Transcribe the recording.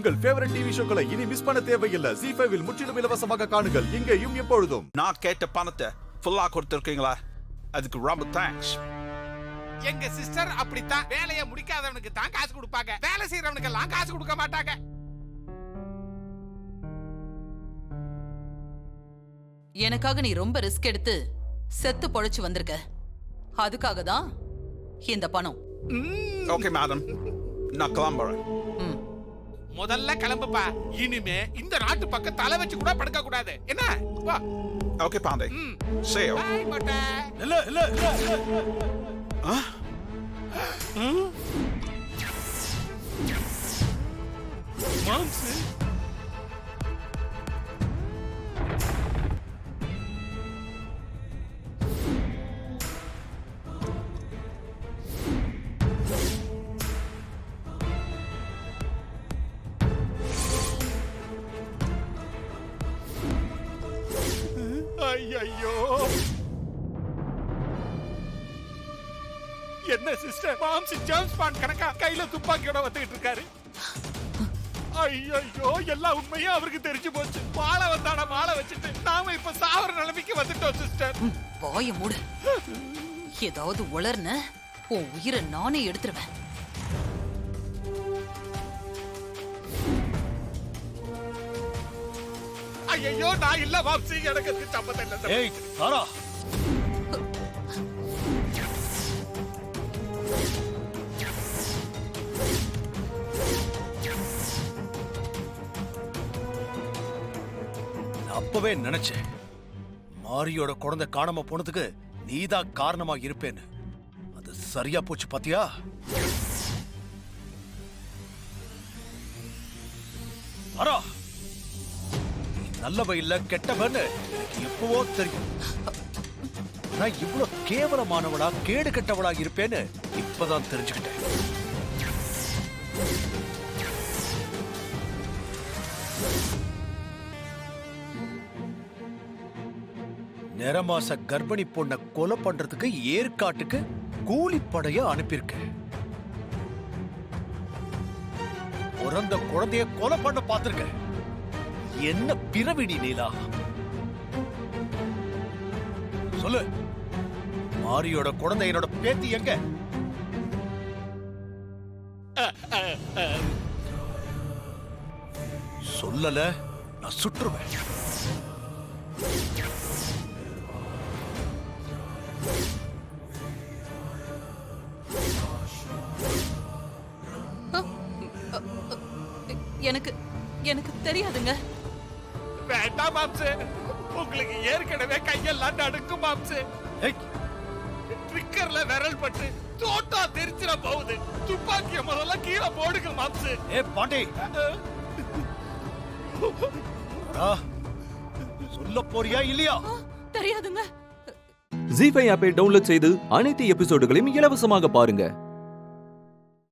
உங்கள் favourite TV ஷோக்களை இனி miss பண்ண தேவையில்லை. ZEE5 இல் முற்றிலும் இலவசமாக காணுங்கள். இங்கேயும் எப்பொழுதும். நான் கேட்ட பணத்தை ஃபுல்லா கொடுத்திருக்கீங்களா? அதுக்கு ரொம்ப தேங்க்ஸ். எங்க சிஸ்டர் அப்படித்தான். வேலையை முடிக்காதவனுக்கு தான் காசு கொடுப்பாங்க, வேலை செய்யறவனுக்கு எல்லாம் காசு கொடுக்க மாட்டாங்க. எனக்காக நீ ரொம்ப ரிஸ்க் எடுத்து செத்து பொழைச்சு வந்திருக்க. அதுக்காக தான் இந்த பணம். ஓகே மேடம், நான் கிளம்புறேன். முதல்ல கிளம்புப்பா. இனிமே இந்த நாட்டு பக்கம் தலை வச்சு கூட படுக்க கூடாது. என்ன? வா. Okay Pandey. See you. Bye மொட்டை. இல்ல. மாம்ஸ். ஐயோ, என்ன சிஸ்டர், மாம்ஸ் ஜேம்ஸ் பாண்ட் கணக்கா கையில துப்பாக்கியோட வந்துட்டு இருக்காரு. ஐயோ, எல்லா உண்மையும் அவருக்கு தெரிஞ்சு போச்சு. மாலை வந்தாட மாலை வச்சுட்டு நாம இப்ப சாவர நிலைமைக்கு வந்துட்டோம் சிஸ்டர். வாய மூடு. ஏதாவது உளர்ன உன் உயிரை நானே எடுத்துருவேன். ஐயோ, நான் இல்ல மாம்ஸ், எனக்கு சம்மதம் இல்ல. ஏய் சாரா, அப்பவே நினைச்சேன் மாரியோட குழந்தை காணாம போனதுக்கு நீதான் காரணமா இருப்பேன்னு. அது சரியா போச்சு பாத்தியா? சாரா, நல்லவ இல்ல கெட்டவன்னு எப்பவோ தெரியும். நான் இவ்வளவு கேவலமானவளா கேடு கெட்டவளா இருப்பேன்னு இப்பதான் தெரிஞ்சுக்கிட்டேன். நிறமாச கர்ப்பிணி பொண்ண கொலை பண்றதுக்கு ஏற்காட்டுக்கு கூலிப்படைய அனுப்பியிருக்கேன். பிறந்த குழந்தைய கொலை பண்ண பார்த்திருக்கேன். என்ன பிறவிடி நீலா? சொல்லு, மாரியோட குழந்தை என்னோட பேத்தி எங்க? சொல்லல நான் சுற்றுவேன். எனக்கு தெரியாதுங்க. வேண்டாம் மாம்ஸ், உங்களுக்கு ஏற்கனவே கையெல்லாம் நடுக்கும் மாம்ஸ். ட்ரிக்கர்ல விரல் பட்டு தோட்டா தெரிச்சிட போகுது. துப்பாக்கிய முதல்ல கீழே போடுங்க மாம்ஸ். ஏ பாண்டி, சொல்ல போறியா இல்லையா? தெரியாதுங்க. ZEE5 ஆப்பை டவுன்லோட் செய்து அனைத்து எபிசோடுகளையும் இலவசமாக பாருங்க.